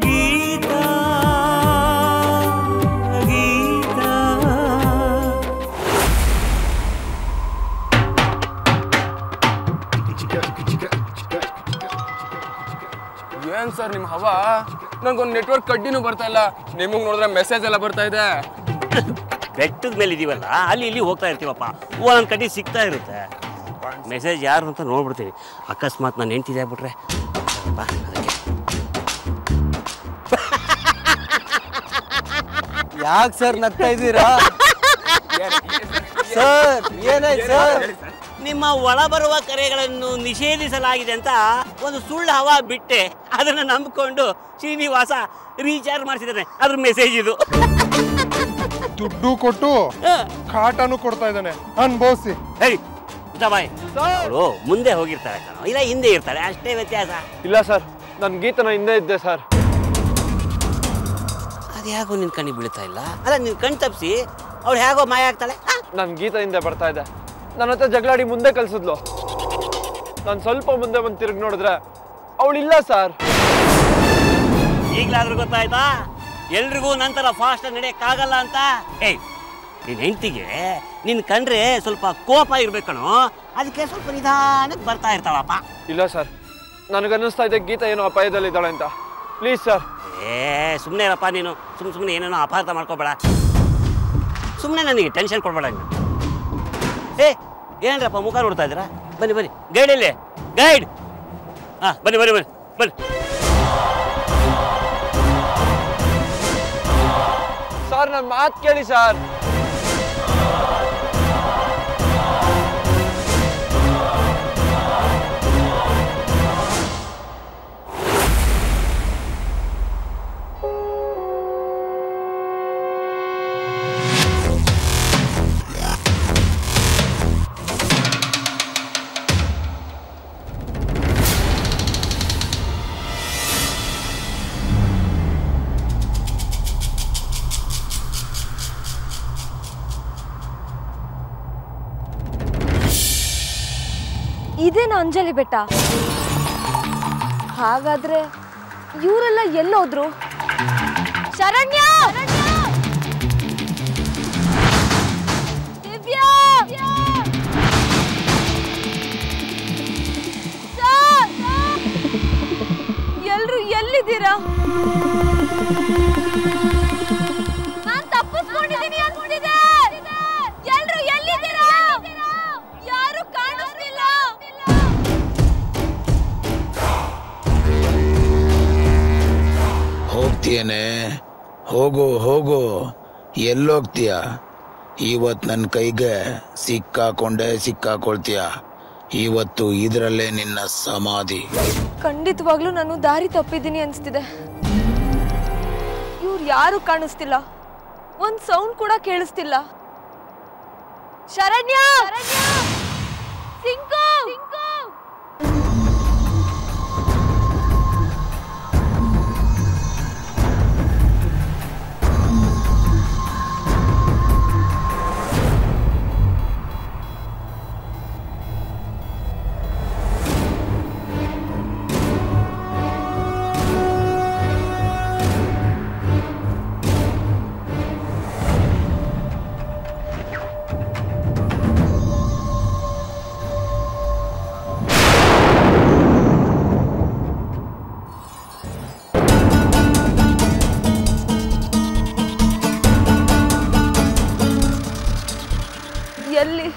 ಗೀತಾ ಗೀತಾ ಏನ್ ಸರ್ ನಿಮ್ಮ ಹವಾ? ನನಗೊಂದು ನೆಟ್ವರ್ಕ್ ಕಡ್ಡಿನೂ ಬರ್ತಾ ಇಲ್ಲ. ನಿಮಗೆ ನೋಡಿದ್ರೆ ಮೆಸೇಜ್ ಎಲ್ಲ ಬರ್ತಾ ಇದೆ. ಬೆಟ್ಟದ ಮೇಲೆ ಇದೀವಲ್ಲ, ಅಲ್ಲಿ ಇಲ್ಲಿ ಹೋಗ್ತಾ ಇರ್ತೀವಪ್ಪ, ಒಂದೊಂದು ಕಡ್ಡಿ ಸಿಗ್ತಾ ಇರುತ್ತೆ. ಮೆಸೇಜ್ ಯಾರು ಅಂತ ನೋಡ್ಬಿಡ್ತೀವಿ. ಅಕಸ್ಮಾತ್ ನಾನು ಹೆಂಡ್ತಿದೆ ಆಗ್ಬಿಟ್ರೆ ಅದಕ್ಕೆ. ಯಾಕೆ ಸರ್ ನಗ್ತಾ ಇದ್ದೀರಾ ಸರ್? ಏನಾಯ್ತು ಸರ್? ನಿಮ್ಮ ಒಳ ಬರುವ ಕರೆಗಳನ್ನು ನಿಷೇಧಿಸಲಾಗಿದೆ ಅಂತ ಒಂದು ಸುಳ್ಳು ಹವಾ ಬಿಟ್ಟೆ, ಅದನ್ನು ನಂಬಿಕೊಂಡು ಶ್ರೀನಿವಾಸ ರೀಚಾರ್ಜ್ ಮಾಡಿಸಿದ್ದಾನೆ. ಅದ್ರ ಮೆಸೇಜ್ ಇದು. ದುಡ್ಡು ಕೊಟ್ಟು ಕಾಟನು ಕೊಡ್ತಾ ಇದ್ದಾನೆ, ಅನ್ಭವಿಸಿ. ಹೇಳಿ ಬಾಯ್, ಅವಳು ಮುಂದೆ ಹೋಗಿರ್ತಾಳೆ ಕಣೋ, ಇಲ್ಲ ಹಿಂದೆ ಇರ್ತಾಳೆ, ಅಷ್ಟೇ ವ್ಯತ್ಯಾಸ. ಇಲ್ಲ ಸರ್, ನನ್ನ ಗೀತನ ಹಿಂದೆ ಇದ್ದೆ ಸರ್. ಅದ್ಯಾಗೋ ನಿನ್ ಕಣ್ಣಿಗೆ ಬೀಳ್ತಾ ಇಲ್ಲ? ಅಲ್ಲ, ನಿನ್ ಕಣ್ ತಪ್ಪಿಸಿ ಅವಳು ಹೇಗೋ ಮಾಯ ಆಗ್ತಾಳೆ. ನನ್ನ ಗೀತ ಹಿಂದೆ ಬರ್ತಾ ಇದೆ. ನನ್ನ ಹತ್ರ ಜಗಳಾಡಿ ಮುಂದೆ ಕಳ್ಸಿದ್ಲು. ನಾನು ಸ್ವಲ್ಪ ಮುಂದೆ ಬಂದು ತಿರುಗಿ ನೋಡಿದ್ರೆ ಅವಳಿಲ್ಲ ಸರ್. ಈಗಲಾದ್ರೂ ಗೊತ್ತಾಯ್ತಾ ಎಲ್ರಿಗೂ ನಂತರ ಫಾಸ್ಟ್ ನಡೆಯಕ್ಕಾಗಲ್ಲ ಅಂತ? ಏಯ್, ನಿನ್ನ ಹೆಂಡತಿಗೆ ನಿನ್ ಕಂಡ್ರೆ ಸ್ವಲ್ಪ ಕೋಪ ಇರ್ಬೇಕಣೋ, ಅದಕ್ಕೆ ಸ್ವಲ್ಪ ನಿಧಾನಕ್ಕೆ ಬರ್ತಾ ಇರ್ತಾಳಪ್ಪ. ಇಲ್ಲ ಸರ್, ನನಗನ್ನಿಸ್ತಾ ಇದೆ ಗೀತ ಏನೋ ಅಪಾಯದಲ್ಲಿದ್ದಾಳೆ ಅಂತ. Please sir. ಸುಮ್ಮನೆ ಇರಪ್ಪ ನೀನು. ಸುಮ್ಮನೆ ಏನೇನೋ ಅಪಾರ್ಥ ಮಾಡ್ಕೋಬೇಡ. ಸುಮ್ಮನೆ ನನಗೆ ಟೆನ್ಷನ್ ಕೊಡ್ಬೇಡ ನೀನು. ಏನ್ರಪ್ಪ ಮುಖ ನೋಡ್ತಾ ಇದ್ದೀರಾ? ಬನ್ನಿ ಬನ್ನಿ, ಗೈಡ್ ಇಲ್ಲಿ, ಗೈಡ್. ಹಾಂ, ಬನ್ನಿ ಬನ್ನಿ ಬನ್ನಿ ಬನ್ನಿ. ಸರ್, ನನ್ನ ಮಾತು ಕೇಳಿ ಸರ್. ಇದೇನು ಅಂಜಲಿ ಬೆಟ್ಟ? ಹಾಗಾದ್ರೆ ಇವರೆಲ್ಲ ಎಲ್ಲೋದ್ರು? ಶರಣ್ಯ, ದಿವ್ಯಾ, ಎಲ್ರು ಎಲ್ಲಿದ್ದೀರಾ? ನಾನ್ ತಪ್ಪಿಸ್ಕೊಂಡಿದ್ದೀನಿ ಅನ್ಕೊಂಡಿದ್ದೆ. ಎಲ್ರು ಎಲ್ಲಿದ್ದೀರಾ? ಯಾರು ಕಾಣಿಸ್ತಿಲ್ಲ. ಹೋಗ್ತೀಯೇನೆ? ಹೋಗು ಹೋಗು. ಎಲ್ಲೋಗ್ತೀಯ? ಇವತ್ತು ನನ್ನ ಕೈಗೆ ಸಿಕ್ಕಾಕೊಳ್ತೀಯ. ಇವತ್ತು ಇದರಲ್ಲೇ ನಿನ್ನ ಸಮಾಧಿ. ಖಂಡಿತವಾಗ್ಲೂ ನಾನು ದಾರಿ ತಪ್ಪಿದ್ದೀನಿ ಅನ್ಸ್ತಿದೆ. ಇವ್ರು ಯಾರು ಕಾಣಿಸ್ತಿಲ್ಲ, ಒಂದ್ ಸೌಂಡ್ ಕೂಡ ಕೇಳಿಸ್ತಿಲ್ಲ. ಶರಣ್ಯ, ಸಿಂಕು, ಎಲ್ಲಿ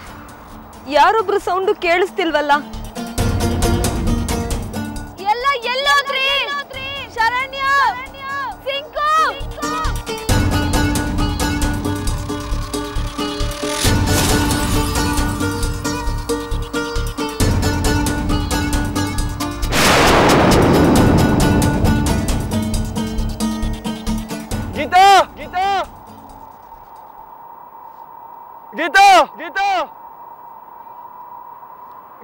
ಯಾರೊಬ್ರು ಸೌಂಡು ಕೇಳಿಸ್ತಿಲ್ವಲ್ಲ? ಎಲ್ಲ ಎಲ್ಲೋದ್ರಿ? ಶರಣ್ಯ, ಸಿಂಕು, ಗೀತಾ, ಗೀತಾ, ಗೀತಾ, ಗೀತಾ,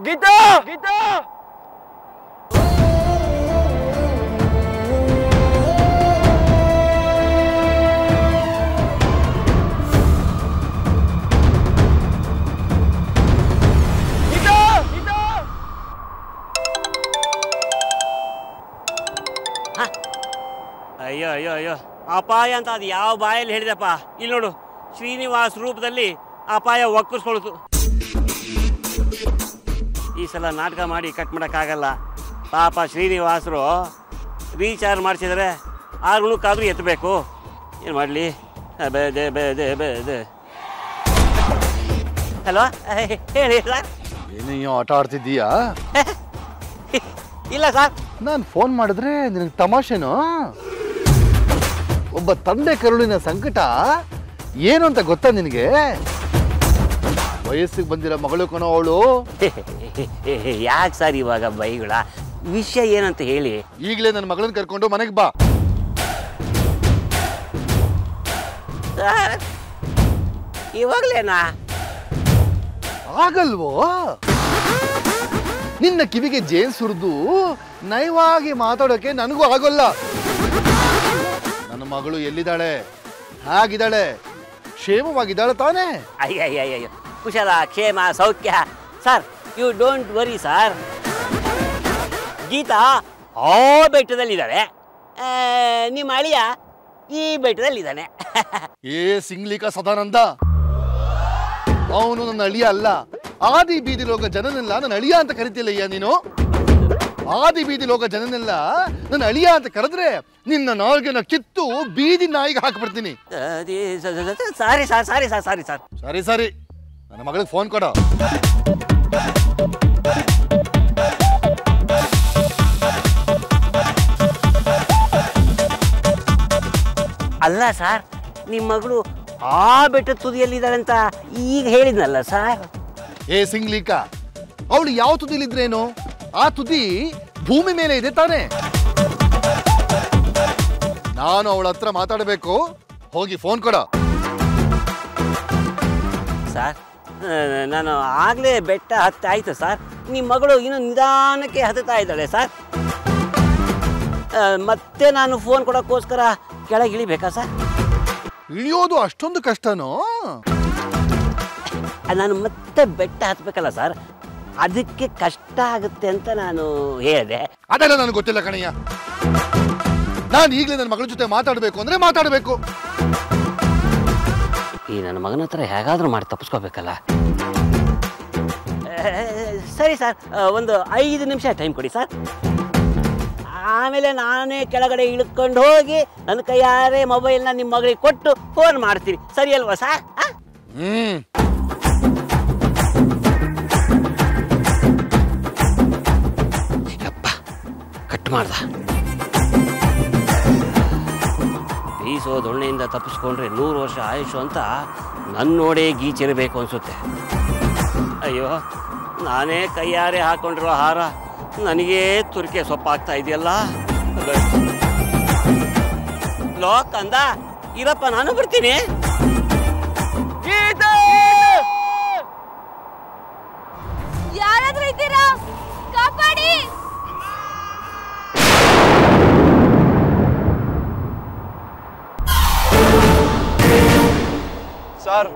ಗೀತಾ, ಗೀತಾ. ಅಯ್ಯೋ ಅಯ್ಯೋ ಅಯ್ಯೋ ಅಪಾಯ ಅಂತ ಅದು ಯಾವ ಬಾಯಲ್ಲಿ ಹೇಳಿದಪ್ಪ. ಇಲ್ಲಿ ನೋಡು, ಶ್ರೀನಿವಾಸ್ ರೂಪದಲ್ಲಿ ಅಪಾಯ ಒಕ್ಕರ್ಸ್ಕೊಳ್ತು. ಈ ಸಲ ನಾಟಕ ಮಾಡಿ ಕಟ್ ಮಾಡೋಕ್ಕಾಗಲ್ಲ. ಪಾಪ ಶ್ರೀನಿವಾಸರು ರೀಚಾರ್ಜ್ ಮಾಡಿಸಿದರೆ 6 ಗುಣಕ್ಕಾದ್ರೂ ಎತ್ತಬೇಕು. ಏನು ಮಾಡಲಿ? ಹಲೋ, ಹೇಳಿ ಸರ್. ಏನಯ್ಯೋ ಆಟ ಆಡ್ತಿದ್ದೀಯಾ? ಇಲ್ಲ ಸರ್. ನಾನು ಫೋನ್ ಮಾಡಿದ್ರೆ ನಿನಗೆ ತಮಾಷೆನೋ? ಒಬ್ಬ ತಂದೆ ಕರುಳಿನ ಸಂಕಟ ಏನು ಅಂತ ಗೊತ್ತಾ ನಿನಗೆ? ವಯಸ್ಸಿಗೆ ಬಂದಿರೋ ಮಗಳು ಕಣೋ ಅವಳು. ಯಾಕೆ ಸರ್ ಇವಾಗ ಬೈಗಳ? ವಿಷಯ ಏನಂತ ಹೇಳಿ. ಈಗಲೇ ನನ್ನ ಮಗಳನ್ನ ಕರ್ಕೊಂಡು ಮನೆಗೆ ಬಾ. ಇವಾಗಲೇನಾ? ಆಗಲ್ವೋ? ನಿನ್ನ ಕಿವಿಗೆ ಜೇನ್ ಸುರಿದು ನಯವಾಗಿ ಮಾತಾಡೋಕೆ ನನಗೂ ಆಗೋಲ್ಲ. ನನ್ನ ಮಗಳು ಎಲ್ಲಿದ್ದಾಳೆ, ಹಾಗಿದ್ದಾಳೆ, ಕ್ಷೇಮವಾಗಿದ್ದಾಳೆ ತಾನೇ? ಅಯ್ಯಯ್ಯಯ್ಯೋ, ಕುಶಲ ಕ್ಷೇಮ ಸೌಖ್ಯ sir. You don't worry sir. Geeta ಆ ಬೆಟ್ಟದಲ್ಲಿದ್ದಾಳೆ, ನಿಮ್ಮ ಅಳಿಯ ಈ ಬೆಟ್ಟದಲ್ಲಿದ್ದಾನೆ. ಏ ಸಿಂಗ್ಲಿಕ ಸದಾನಂದ, ಅವನು ನನ್ನ ಅಳಿಯ ಅಲ್ಲ. ಆದಿ ಬೀದಿ ಲೋಕ ಜನನೆಲ್ಲ ನನ್ನ ಅಳಿಯ ಅಂತ ಕರಿತಿಲ್ಲಯ್ಯ ನೀನು. ಆದಿ ಬೀದಿ ಲೋಕ ಜನನೆಲ್ಲ ನನ್ನ ಅಳಿಯ ಅಂತ ಕರೆದ್ರೆ ನಿನ್ನ ನಾಲ್ಗೆನ ಕಿತ್ತು ಬೀದಿ ನಾಯಿಗೆ ಹಾಕ್ಬಿಡ್ತೀನಿ. Sorry sir, sorry sir, sorry sir. ಸರಿ ಸರಿ, ನನ್ನ ಮಗಳಿಗೆ ಫೋನ್ ಕೊಡ. ಅಲ್ಲ ಸರ್, ನಿಮ್ಮ ಮಗಳು ಆ ಬೆಟ್ಟದ ತುದಿಯಲ್ಲಿದ್ದಾಳೆ ಅಂತ ಈಗ ಹೇಳಿದ್ನಲ್ಲ ಸರ್. ಏ ಸಿಂಗ್ಲಿಕ, ಅವಳು ಯಾವ ತುದಿಲಿದ್ರೇನು? ಆ ತುದಿ ಭೂಮಿ ಮೇಲೆ ಇದೆ ತಾನೆ. ನಾನು ಅವಳ ಹತ್ರ ಮಾತಾಡಬೇಕು, ಹೋಗಿ ಫೋನ್ ಕೊಡ. ಸರ್, ನಾನು ಆಗಲೇ ಬೆಟ್ಟ ಹತ್ತಾಯ್ತು ಸರ್. ನಿಮ್ಮ ಮಗಳು ಇನ್ನೂ ನಿಧಾನಕ್ಕೆ ಹತ್ತುತ್ತಾ ಇದ್ದಾಳೆ ಸರ್. ಮತ್ತೆ ನಾನು ಫೋನ್ ಕೊಡೋಕ್ಕೋಸ್ಕರ ಕೆಳಗೆ ಇಳಿಬೇಕಾ ಸರ್? ಇಳಿಯೋದು ಅಷ್ಟೊಂದು ಕಷ್ಟನೋ? ನಾನು ಮತ್ತೆ ಬೆಟ್ಟ ಹತ್ತಬೇಕಲ್ಲ ಸರ್, ಅದಕ್ಕೆ ಕಷ್ಟ ಆಗುತ್ತೆ ಅಂತ ನಾನು ಹೇಳಿದೆ. ಅದೆಲ್ಲ ನನಗೆ ಗೊತ್ತಿಲ್ಲ ಕಣಯ್ಯ. ನಾನು ಈಗಲೇ ನನ್ನ ಮಗಳ ಜೊತೆ ಮಾತಾಡಬೇಕು ಅಂದ್ರೆ ಮಾತಾಡಬೇಕು. ಈ ನನ್ನ ಮಗನ ಹತ್ರ ಹೇಗಾದ್ರೂ ಮಾಡಿ ತಪ್ಪಿಸ್ಕೋಬೇಕಲ್ಲ. ಸರಿ ಸರ್, ಒಂದು 5 ನಿಮಿಷ ಟೈಮ್ ಕೊಡಿ ಸರ್. ಆಮೇಲೆ ನಾನೇ ಕೆಳಗಡೆ ಇಳ್ಕೊಂಡು ಹೋಗಿ ನನ್ನ ಕೈಯಾರೆ ಮೊಬೈಲ್ನ ನಿಮ್ಮ ಮಗಳಿಗೆ ಕೊಟ್ಟು ಫೋನ್ ಮಾಡ್ತೀನಿ. ಸರಿ ಅಲ್ವಾ ಸರ್? ಅಪ್ಪ ಕಟ್ ಮಾಡ್ದ. ಬೀಸೋ ದೊಣ್ಣೆಯಿಂದ ತಪ್ಪಿಸ್ಕೊಂಡ್ರೆ 100 ವರ್ಷ ಆಯುಷು ಅಂತ ನನ್ನ ನೋಡೇ ಗೀಚಿರಬೇಕು ಅನ್ಸುತ್ತೆ. ಅಯ್ಯೋ, ನಾನೇ ಕೈಯಾರೆ ಹಾಕೊಂಡಿರೋ ಹಾರ ನನಗೆ ತುರಿಕೆ ಸೊಪ್ಪಾಗ್ತಾ ಇದೆಯಲ್ಲ. ಲಾಕ್ ಅಂದ, ಇರಪ್ಪ ನಾನು ಬರ್ತೀನಿ. ಯಾರಾದ್ರೂ ಇದ್ದೀರಾ? ಕಾಪಾಡಿ. ಸರ್,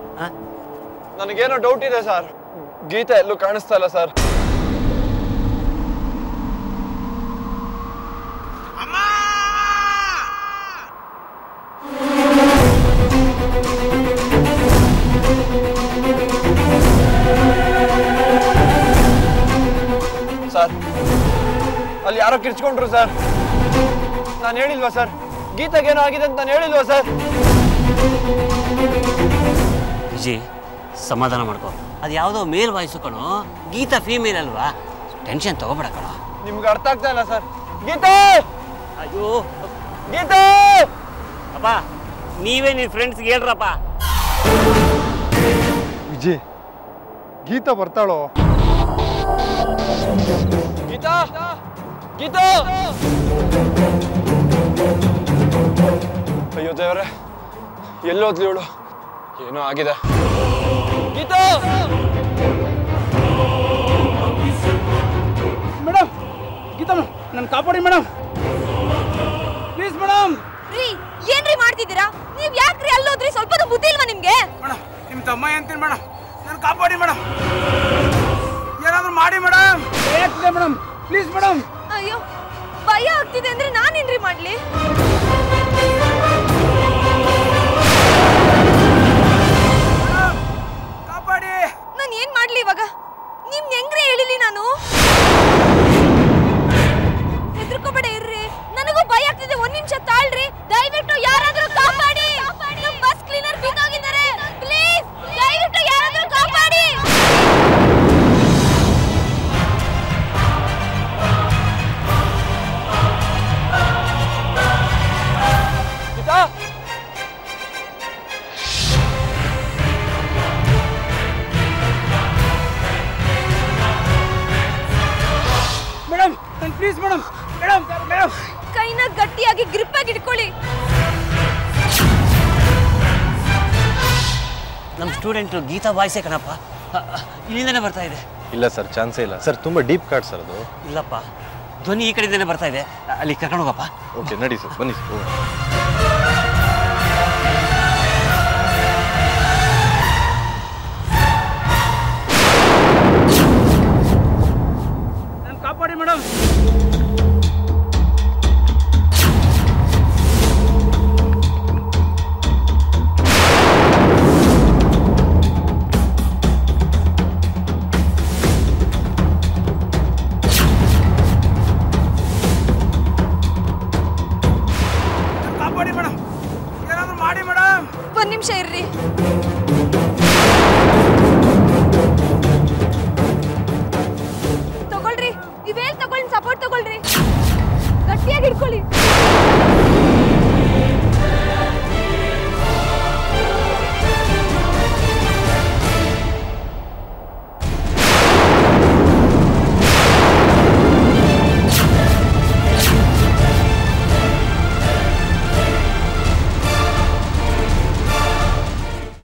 ನನಗೇನೋ ಡೌಟ್ ಇದೆ ಸರ್. ಗೀತಾ ಎಲ್ಲೂ ಕಾಣಿಸ್ತಾ ಇಲ್ಲ ಸರ್. ಸರ್, ಅಲ್ಲಿ ಯಾರೋ ಕಿರ್ಚ್ಕೊಂಡ್ರು ಸರ್. ನಾನು ಹೇಳಿಲ್ವಾ ಸರ್? ಗೀತಾಗೇನೋ ಆಗಿದೆ ಅಂತ ನಾನು ಹೇಳಿಲ್ವಾ ಸರ್? ವಿಜಯ್, ಸಮಾಧಾನ ಮಾಡ್ಕೊ. ಅದು ಯಾವುದೋ ಮೇಲ್ ವಾಯ್ಸು ಕಣೋ. ಗೀತಾ ಫೀಮೇಲ್ ಅಲ್ವಾ, ಟೆನ್ಷನ್ ತಗೋಬೇಡ ಕಣ. ನಿಮ್ಗೆ ಅರ್ಥ ಆಗ್ತಾ ಇಲ್ಲ ಸರ್. ಗೀತಾ! ಅಯ್ಯೋ ಗೀತಾ! ಅಪ್ಪ, ನೀವೇ ನಿಮ್ಮ ಫ್ರೆಂಡ್ಸ್ಗೆ ಹೇಳ್ರಪ್ಪ. ವಿಜಯ್, ಗೀತಾ ಬರ್ತಾಳೋ? ಗೀತಾ! ಗೀತಾ! ಅಯ್ಯೋ ದೇವರೇ, ಎಲ್ಲೋದ್ಲಿ ಇವಳು? ಏನೋ ಆಗಿದೆ. ಗೀತಾ! ಮೇಡಮ್, ಗೀತಾ ಮೇಡಮ್, ನನ್ನ ಕಾಪಾಡಿ ಮೇಡಮ್, ಪ್ಲೀಸ್ ಮೇಡಮ್. ರೀ, ಏನ್ರಿ ಮಾಡ್ತಿದ್ದೀರಾ? ನೀವ್ ಯಾಕ್ರಿ ಅಲ್ಲೋದ್ರಿ? ಸ್ವಲ್ಪ ಬುದ್ಧಿ ಇಲ್ವಾ ನಿಮ್ಗೆ? ಮೇಡಮ್, ನಿಮ್ಮ ತಮ್ಮ ಅಂತೀನಿ ಮೇಡಮ್, ನನ್ನ ಕಾಪಾಡಿ ಮೇಡಮ್, ಏನಾದ್ರು ಮಾಡಿ ಮೇಡಮ್. Madam please madam. ಅಯ್ಯೋ, ಭಯ ಆಗ್ತಿದೆ ಅಂದ್ರೆ ನಾನೇನ್ರಿ ಮಾಡ್ಲಿ? ಹಿಡ್ಕೊಳ್ಳಿ. ನಮ್ಮ ಸ್ಟೂಡೆಂಟು ಗೀತಾ ವಾಯ್ಸೇ ಕಣಪ್ಪ, ಇಲ್ಲಿಂದನೇ ಬರ್ತಾ ಇದೆ. ಇಲ್ಲ ಸರ್, ಚಾನ್ಸೇ ಇಲ್ಲ ಸರ್, ತುಂಬ ಡೀಪ್ ಕಾರ್ಡ್ ಸರ್ ಅದು. ಇಲ್ಲಪ್ಪ, ಧ್ವನಿ ಈ ಕಡೆಯಿಂದನೇ ಬರ್ತಾ ಇದೆ. ಅಲ್ಲಿ ಕರ್ಕೊಂಡು ಹೋಗಪ್ಪ. ಓಕೆ, ನಡಿ ಸರ್, ಬನ್ನಿ ಸರ್. ನನ್ನ ಕಾಪಾಡಿ ಮೇಡಮ್. ಒಂದ್ ನಿಮಿಷ ಇರ್ರಿ. ತಗೊಳ್ರಿ, ಇವೇಲ್ ತಗೊಳ್ಳಿ, ಸಪೋರ್ಟ್ ತಗೊಳ್ರಿ, ಗಟ್ಟಿಯಾಗಿ ಹಿಡ್ಕೊಳ್ಳಿ.